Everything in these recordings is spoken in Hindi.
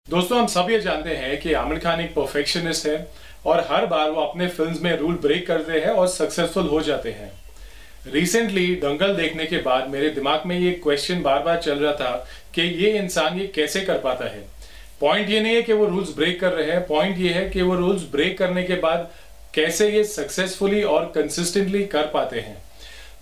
दोस्तों, हम सब ये जानते हैं कि आमिर खान एक परफेक्शनिस्ट है और हर बार वो अपने फिल्म्स में रूल ब्रेक करते हैं और सक्सेसफुल हो जाते हैं। रिसेंटली दंगल देखने के बाद मेरे दिमाग में ये क्वेश्चन बार बार चल रहा था कि ये इंसान ये कैसे कर पाता है। पॉइंट ये नहीं है कि वो रूल्स ब्रेक कर रहे हैं, पॉइंट ये है कि वो रूल्स ब्रेक करने के बाद कैसे ये सक्सेसफुली और कंसिस्टेंटली कर पाते हैं।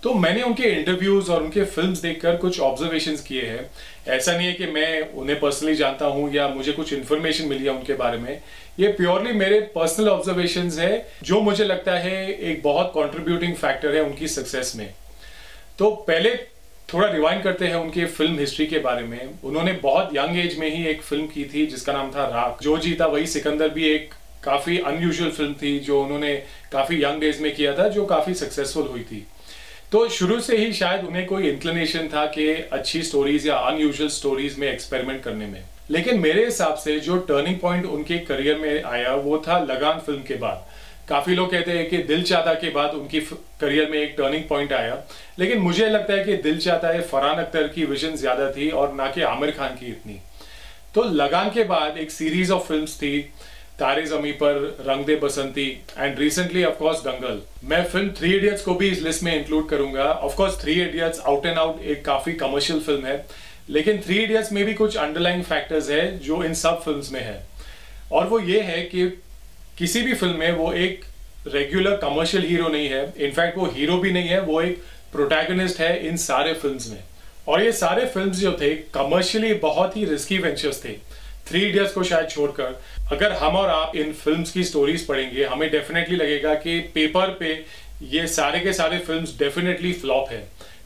तो मैंने उनके इंटरव्यूज और उनके फिल्म्स देखकर कुछ ऑब्जर्वेशंस किए हैं। ऐसा नहीं है कि मैं उन्हें पर्सनली जानता हूं या मुझे कुछ इन्फॉर्मेशन मिली है उनके बारे में। ये प्योरली मेरे पर्सनल ऑब्जर्वेशंस है जो मुझे लगता है एक बहुत कंट्रीब्यूटिंग फैक्टर है उनकी सक्सेस में। तो पहले थोड़ा रिवाइंड करते हैं उनके फिल्म हिस्ट्री के बारे में। उन्होंने बहुत यंग एज में ही एक फिल्म की थी जिसका नाम था राख। जो जीता वही सिकंदर भी एक काफी अनयूजुअल फिल्म थी जो उन्होंने काफी यंग एज में किया था, जो काफी सक्सेसफुल हुई थी। तो शुरू से ही शायद उन्हें कोई इंक्लिनेशन था कि अच्छी स्टोरीज या अनयूजुअल स्टोरीज में एक्सपेरिमेंट करने में। लेकिन मेरे हिसाब से जो टर्निंग पॉइंट उनके करियर में आया वो था लगान फिल्म के बाद। काफी लोग कहते हैं कि दिल चाहता के बाद उनकी करियर में एक टर्निंग पॉइंट आया, लेकिन मुझे लगता है कि दिल चाहता है फरहान अख्तर की विजन ज्यादा थी और ना कि आमिर खान की इतनी। तो लगान के बाद एक सीरीज ऑफ फिल्म्स थी, तारे ज़मीं पर, रंग दे बसंती एंड रिसेंटली ऑफ कोर्स दंगल। मैं फिल्म थ्री इडियट्स को भी इस लिस्ट में इंक्लूड करूंगा। Of course three idiots out and out एक काफी कमर्शियल फिल्म है, लेकिन थ्री इडियट्स में भी कुछ अंडरलाइंग फैक्टर्स है जो इन सब फिल्म्स में है। और वो ये है कि किसी भी फिल्म में वो एक रेगुलर कमर्शियल हीरो नहीं है। इनफैक्ट वो हीरो भी नहीं है, वो एक प्रोटैगनिस्ट है इन सारे फिल्म्स में। और ये सारे फिल्म्स जो थे कमर्शियली बहुत ही रिस्की वेंचर्स थे, थ्री इडियट्स को शायद छोड़कर। अगर हम और आप इन फिल्म्स की स्टोरीज पढ़ेंगे हमें डेफिनेटली लगेगा कि पेपर पे ये सारे के सारे फिल्म्स डेफिनेटली फ्लॉप है,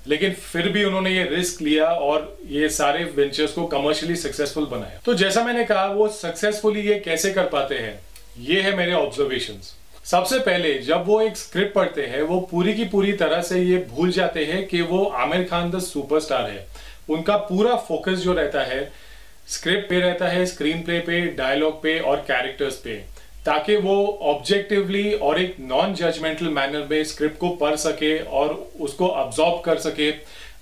लेकिन फिर भी उन्होंने ये रिस्क लिया और ये सारे वेंचर्स को कमर्शियली सक्सेसफुल बनाया। तो जैसा मैंने कहा, वो सक्सेसफुली ये कैसे कर पाते हैं, ये है मेरे ऑब्जर्वेशंस। सबसे पहले जब वो एक स्क्रिप्ट पढ़ते हैं वो पूरी की पूरी तरह से ये भूल जाते हैं कि वो आमिर खान द सुपरस्टार है। उनका पूरा फोकस जो रहता है स्क्रिप्ट पे रहता है, स्क्रीन प्ले पे, डायलॉग पे और कैरेक्टर्स पे, ताकि वो ऑब्जेक्टिवली और एक नॉन जजमेंटल मैनर में स्क्रिप्ट को पढ़ सके और उसको अब्सॉर्ब कर सके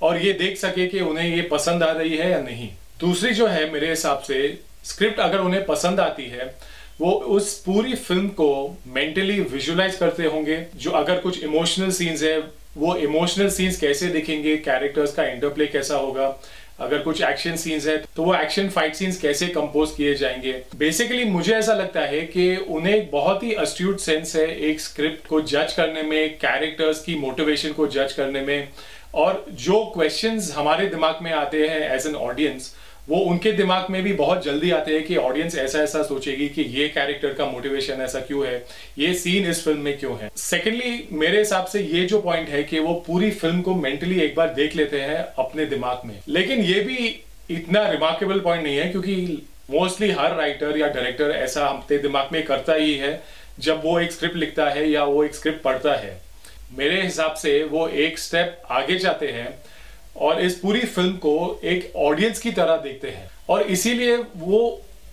और ये देख सके कि उन्हें ये पसंद आ रही है या नहीं। दूसरी जो है, मेरे हिसाब से स्क्रिप्ट अगर उन्हें पसंद आती है वो उस पूरी फिल्म को मेंटली विजुअलाइज करते होंगे। जो अगर कुछ इमोशनल सीन्स है वो इमोशनल सीन्स कैसे दिखेंगे, कैरेक्टर्स का इंटरप्ले कैसा होगा। अगर कुछ एक्शन सीन्स है तो वो एक्शन फाइट सीन्स कैसे कंपोज किए जाएंगे। बेसिकली मुझे ऐसा लगता है कि उन्हें एक बहुत ही अस्ट्यूट सेंस है एक स्क्रिप्ट को जज करने में, कैरेक्टर्स की मोटिवेशन को जज करने में, और जो क्वेश्चंस हमारे दिमाग में आते हैं एज एन ऑडियंस वो उनके दिमाग में भी बहुत जल्दी आते हैं कि ऑडियंस ऐसा ऐसा सोचेगी कि ये कैरेक्टर का मोटिवेशन ऐसा क्यों है, ये सीन इस फिल्म में क्यों है। सेकेंडली मेरे हिसाब से ये जो पॉइंट है कि वो पूरी फिल्म को मेंटली एक बार देख लेते हैं अपने दिमाग में। लेकिन ये भी इतना रिमार्केबल पॉइंट नहीं है क्योंकि मोस्टली हर राइटर या डायरेक्टर ऐसा अपने दिमाग में करता ही है जब वो एक स्क्रिप्ट लिखता है या वो एक स्क्रिप्ट पढ़ता है। मेरे हिसाब से वो एक स्टेप आगे जाते हैं और इस पूरी फिल्म को एक ऑडियंस की तरह देखते हैं और इसीलिए वो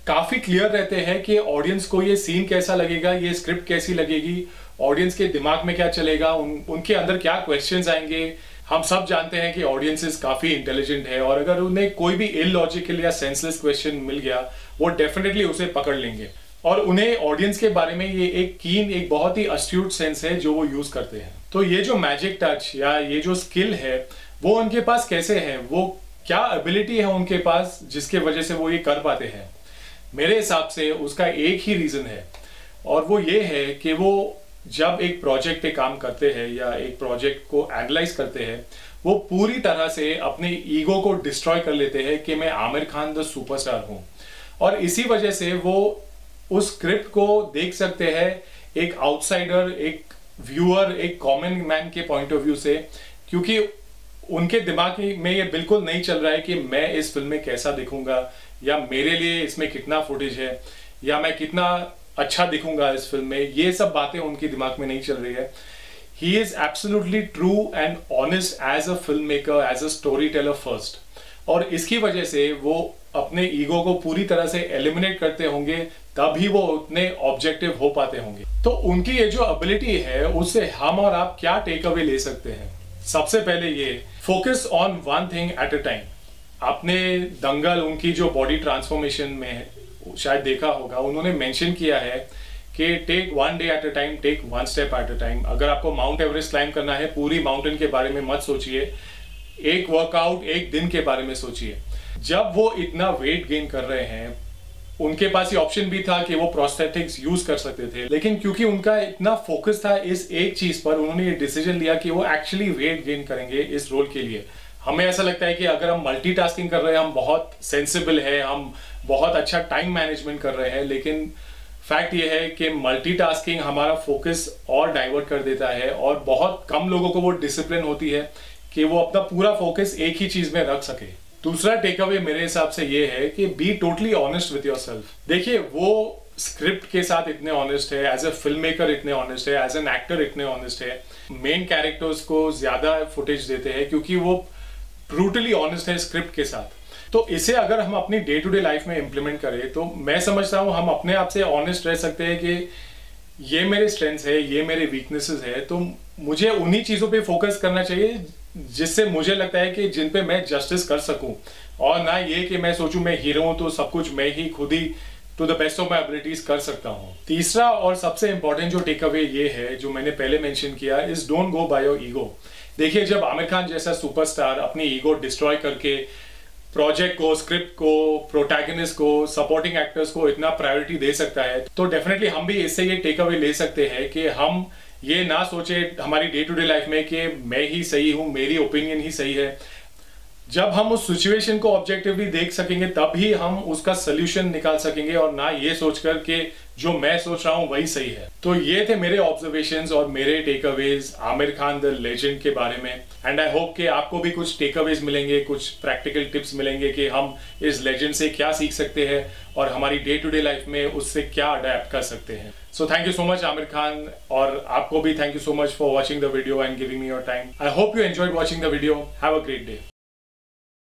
काफी क्लियर रहते हैं कि ऑडियंस को ये सीन कैसा लगेगा, ये स्क्रिप्ट कैसी लगेगी, ऑडियंस के दिमाग में क्या चलेगा, उनके अंदर क्या क्वेश्चंस आएंगे। हम सब जानते हैं कि ऑडियंसेस काफी इंटेलिजेंट है और अगर उन्हें कोई भी इलॉजिकल या सेंसलेस क्वेश्चन मिल गया वो डेफिनेटली उसे पकड़ लेंगे। और उन्हें ऑडियंस के बारे में ये एक बहुत ही अस्ट्यूट सेंस है जो वो यूज करते हैं। तो ये जो मैजिक टच या ये जो स्किल है वो उनके पास कैसे है, वो क्या एबिलिटी है उनके पास जिसके वजह से वो ये कर पाते हैं। मेरे हिसाब से उसका एक ही रीजन है और वो ये है कि वो जब एक प्रोजेक्ट पे काम करते हैं या एक प्रोजेक्ट को एनालाइज करते हैं वो पूरी तरह से अपने ईगो को डिस्ट्रॉय कर लेते हैं कि मैं आमिर खान द सुपरस्टार हूं। और इसी वजह से वो उस स्क्रिप्ट को देख सकते हैं एक आउटसाइडर, एक व्यूअर, एक कॉमन मैन के पॉइंट ऑफ व्यू से, क्योंकि उनके दिमाग में ये बिल्कुल नहीं चल रहा है कि मैं इस फिल्म में कैसा दिखूंगा या मेरे लिए इसमें कितना फुटेज है या मैं कितना अच्छा दिखूंगा इस फिल्म में। ये सब बातें उनके दिमाग में नहीं चल रही है। He is absolutely true and honest as a film maker, as a story teller first. और इसकी वजह से वो अपने ईगो को पूरी तरह से एलिमिनेट करते होंगे, तभी वो उतने ऑब्जेक्टिव हो पाते होंगे। तो उनकी ये जो एबिलिटी है उससे हम और आप क्या टेक अवे ले सकते हैं। सबसे पहले ये focus on one thing at a time. आपने दंगल, उनकी जो बॉडी ट्रांसफॉर्मेशन में शायद देखा होगा, उन्होंने मेंशन किया है कि take one day at a time, take one step at a time. अगर आपको माउंट एवरेस्ट क्लाइम करना है, पूरी माउंटेन के बारे में मत सोचिए, एक वर्कआउट एक दिन के बारे में सोचिए। जब वो इतना वेट गेन कर रहे हैं, उनके पास ये ऑप्शन भी था कि वो प्रोस्थेटिक्स यूज कर सकते थे, लेकिन क्योंकि उनका इतना फोकस था इस एक चीज पर, उन्होंने ये डिसीजन लिया कि वो एक्चुअली वेट गेन करेंगे इस रोल के लिए। हमें ऐसा लगता है कि अगर हम मल्टीटास्किंग कर रहे हैं, हम बहुत सेंसिबल है, हम बहुत अच्छा टाइम मैनेजमेंट कर रहे हैं, लेकिन फैक्ट ये है कि मल्टीटास्किंग हमारा फोकस और डाइवर्ट कर देता है, और बहुत कम लोगों को वो डिसिप्लिन होती है कि वो अपना पूरा फोकस एक ही चीज में रख सके। दूसरा टेक अवे मेरे हिसाब से ये है कि be totally honest with yourself. देखिए, वो स्क्रिप्ट के साथ इतने ऑनेस्ट है, एज ए फिल्म मेकर इतने ऑनेस्ट है, एज एन एक्टर इतने ऑनेस्ट है, मेन कैरेक्टर्स को ज्यादा फुटेज देते हैं क्योंकि वो ब्रूटली ऑनेस्ट है स्क्रिप्ट के साथ। तो इसे अगर हम अपनी डे टू डे लाइफ में इंप्लीमेंट करें तो मैं समझता हूँ हम अपने आप से ऑनेस्ट रह सकते हैं कि ये मेरे स्ट्रेंथ्स है, ये मेरे वीकनेसेस है, तो मुझे उन्हीं चीजों पे फोकस करना चाहिए जिससे मुझे लगता है कि जिन पे मैं जस्टिस कर सकूं, और ना ये कि मैं सोचूं मैं हीरो हूं तो सब कुछ मैं ही खुद ही to the best of my abilities कर सकता हूं। तीसरा और सबसे इंपॉर्टेंट जो टेक अवे ये है, जो मैंने पहले मेंशन किया, is don't go by your ego. देखिए, जब आमिर खान जैसा सुपरस्टार अपनी ईगो डिस्ट्रॉय करके प्रोजेक्ट को, स्क्रिप्ट को, प्रोटैगनिस्ट को, सपोर्टिंग एक्टर्स को इतना प्रायोरिटी दे सकता है, तो डेफिनेटली हम भी इससे ये टेक अवे ले सकते हैं कि हम ये ना सोचे हमारी डे टू डे लाइफ में कि मैं ही सही हूं, मेरी ओपिनियन ही सही है। जब हम उस सिचुएशन को ऑब्जेक्टिवली देख सकेंगे तब ही हम उसका सोल्यूशन निकाल सकेंगे, और ना ये सोचकर कि जो मैं सोच रहा हूं वही सही है। तो ये थे मेरे ऑब्जर्वेशंस और मेरे takeaways Aamir Khan the legend के बारे में, एंड आई होप कि आपको भी कुछ टेक अवेज मिलेंगे, कुछ प्रैक्टिकल टिप्स मिलेंगे कि हम इस लेजेंड से क्या सीख सकते हैं और हमारी डे टू डे लाइफ में उससे क्या अडेप्ट कर सकते हैं। So thank you so much Aamir Khan, और आपको भी thank you so much for watching the video and giving me your time. I hope you enjoyed watching the video. Have a great day.